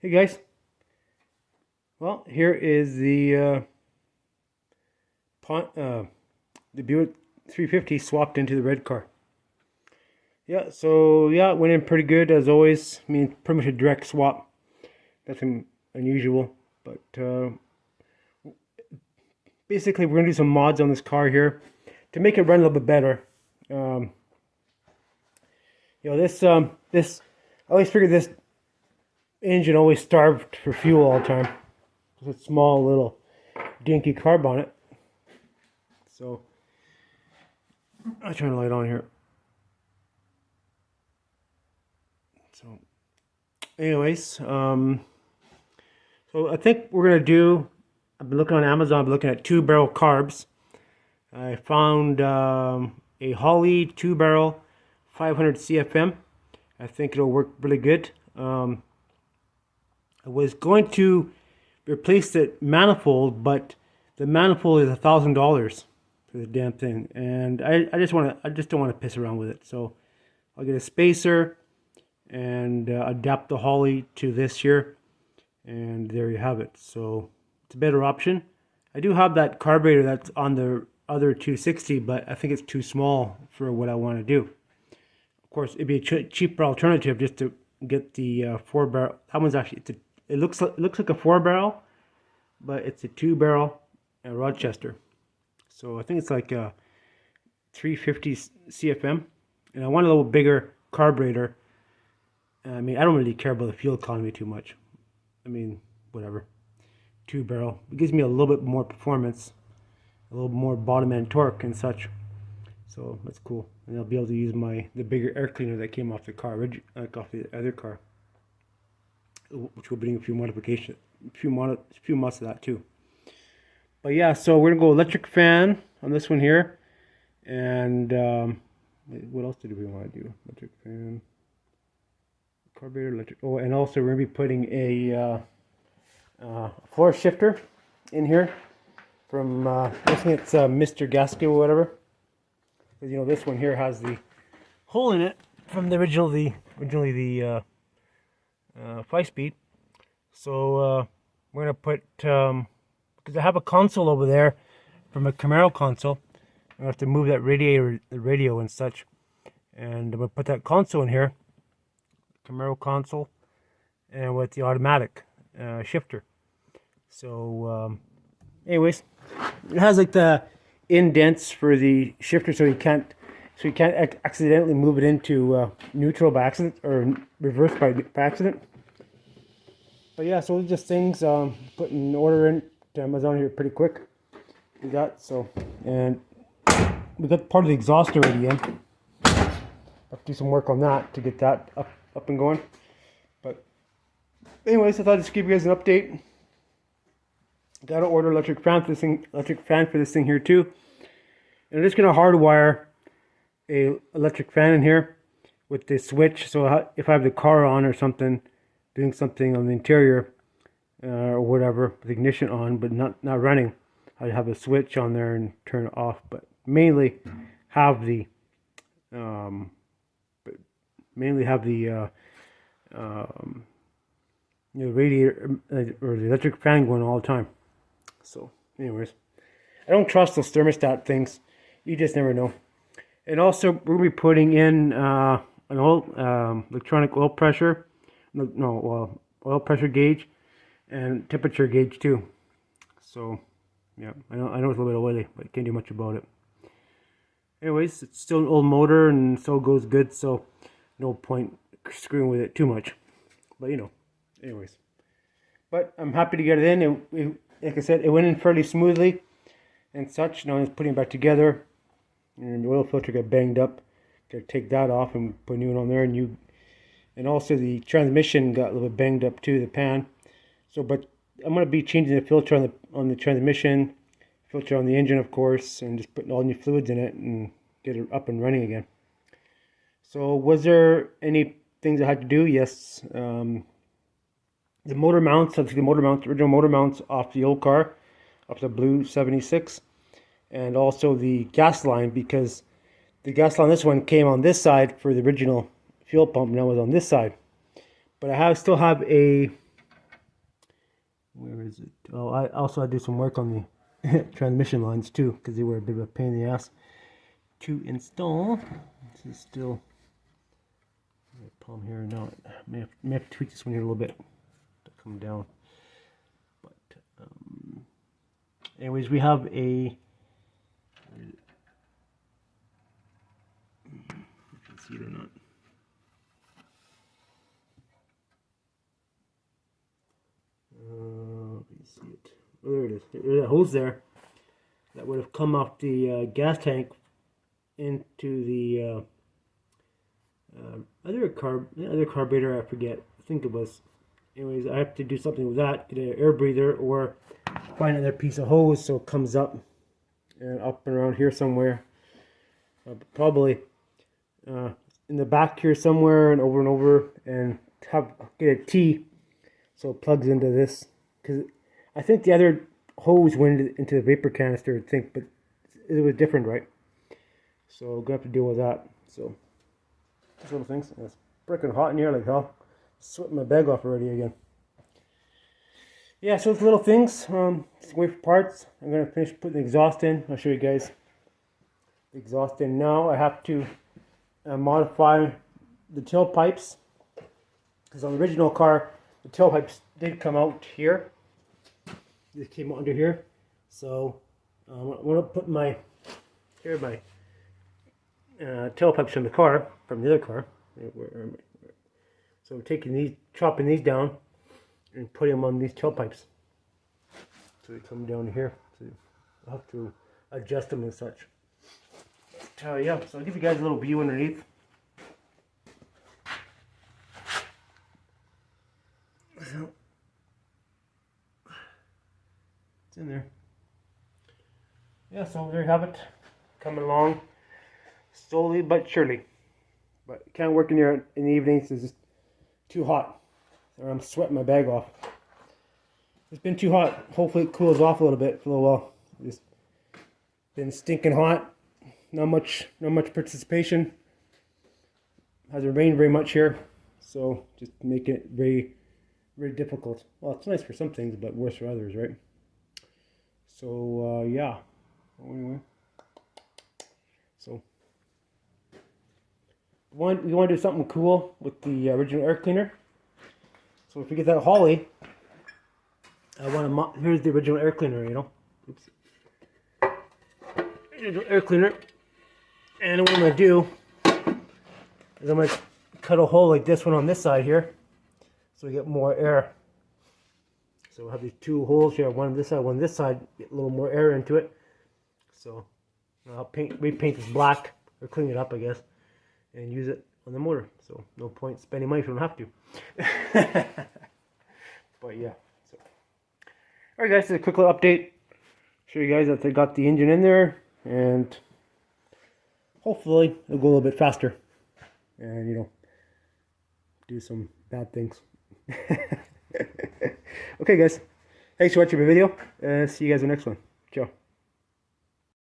Hey guys, well here is Pon- uh, the Buick 350 swapped into the red car. Yeah, so yeah, it went in pretty good as always. I mean, pretty much a direct swap. Nothing unusual, but basically we're gonna do some mods on this car here to make it run a little bit better. Um, this I always figured this engine always starved for fuel all the time. It's a small little dinky carb on it. So I'll turn the light on here. So, anyways, so I think we're gonna do. I've been looking on Amazon. I've been looking at 2-barrel carbs. I found a Holley 2-barrel 500 CFM. I think it'll work really good. I was going to replace the manifold, but the manifold is $1,000 for the damn thing, and I just don't want to piss around with it. So I'll get a spacer and adapt the Holley to this here, and there you have it. So it's a better option. I do have that carburetor that's on the other 260, but I think it's too small for what I want to do. Of course, it'd be a cheaper alternative just to get the 4-barrel. That one's actually it looks like a 4-barrel, but it's a 2-barrel Rochester. So I think it's like a 350 CFM, and I want a little bigger carburetor. I mean, I don't really care about the fuel economy too much. I mean, whatever. 2-barrel. It gives me a little bit more performance, a little more bottom end torque and such. So that's cool. And I'll be able to use the bigger air cleaner that came off the car, like off the other car, which will bring a few modifications, a few mods to that too. But yeah, so we're gonna go electric fan on this one here, and what else did we want to do? Electric fan, carburetor, electric. Oh, and also we're gonna be putting a floor shifter in here from I think it's Mr. Gasket or whatever. Because this one here has the hole in it from the originally the 5-speed. So we're gonna put because I have a console over there from a Camaro console. I have to move that the radio and such, and I'm gonna put that console in here, Camaro console, and with the automatic shifter. So, anyways, it has like the indents for the shifter, so you can't accidentally move it into neutral by accident or reverse by accident. But yeah, so just things putting an order in to Amazon here pretty quick. We got and we got part of the exhaust already in. Have to do some work on that to get that up and going. But anyways, I thought I'd just give you guys an update. Got to order electric fan for this thing here too. And I'm just gonna hardwire a electric fan in here with the switch. So if I have the car on or something, doing something on the interior or whatever, with ignition on but not running, I'd have a switch on there and turn it off. But mainly have the radiator or the electric fan going all the time. So, anyways, I don't trust those thermostat things. You just never know. And also, we're gonna be putting in an electronic oil pressure, oil pressure gauge, and temperature gauge too. So, yeah, I know it's a little bit oily, but can't do much about it. Anyways, it's still an old motor, and so goes good. So, no point screwing with it too much. But anyways. But I'm happy to get it in. Like I said, it went in fairly smoothly and such. Now I'm just putting it back together, and the oil filter got banged up. Got to take that off and put a new one on there. And also the transmission got a little bit banged up too, the pan. So, but I'm gonna be changing the filter on the transmission, filter on the engine, of course, and just putting all new fluids in it and get it up and running again. So, was there any things I had to do? Yes. The motor mounts, original motor mounts off the old car, off the blue 76, and also the gas line, because the gas line, this one came on this side for the original fuel pump, and that was on this side. But I still have a is it? Oh, I also had to do some work on the transmission lines too, because they were a bit of a pain in the ass to install. This is still a problem here. Now may have to tweak this one here a little bit to come down. But anyways, we have a. You can see it or not. Let me see it. Oh, there it is. There's a hose there that would have come off the gas tank into the other carburetor. I forget. I think it was. Anyways, I have to do something with that. Get an air breather or find another piece of hose so it comes up and around here somewhere. Probably in the back here somewhere and over and get a T so it plugs into this, because I think the other hose went into the vapor canister, I think, but it was different, right? So I'm gonna have to deal with that. So these little things. It's freaking hot in here like hell. Sweating my bag off already again. Yeah, so it's little things. Just wait for parts. I'm gonna finish putting the exhaust in. I'll show you guys the exhaust in now. I have to modify the tailpipes, because on the original car the tailpipes did come out here. They came out under here. So I'm gonna put my tailpipes from the car, from the other car. So I'm taking these, chopping these down, and putting them on these tailpipes. So they come down here. So I'll have to adjust them and such. Yeah, so I'll give you guys a little view underneath. So, it's in there. Yeah, so there you have it. Coming along slowly but surely. But can't work in here in the evenings. It's just too hot. Or I'm sweating my bag off. It's been too hot. Hopefully it cools off a little bit for a little while. It's been stinking hot. Not much participation. Hasn't rained very much here. So just make it very difficult. Well, it's nice for some things, but worse for others, right? So yeah. Anyway. So we want to do something cool with the original air cleaner. So if we get that Holly, I want to here's the original air cleaner, you know. Oops. Original air cleaner. And what I'm going to do is I'm going to cut a hole like this one on this side here, so we get more air. So we'll have these two holes here, one on this side, get a little more air into it. So I'll repaint this black, or clean it up, I guess, and use it on the motor. So no point spending money if you don't have to. But yeah. So. Alright guys, just a quick little update. Show you guys that they got the engine in there, and hopefully it'll go a little bit faster. And, you know, do some bad things. Okay guys, thanks for watching my video. See you guys in the next one. Ciao.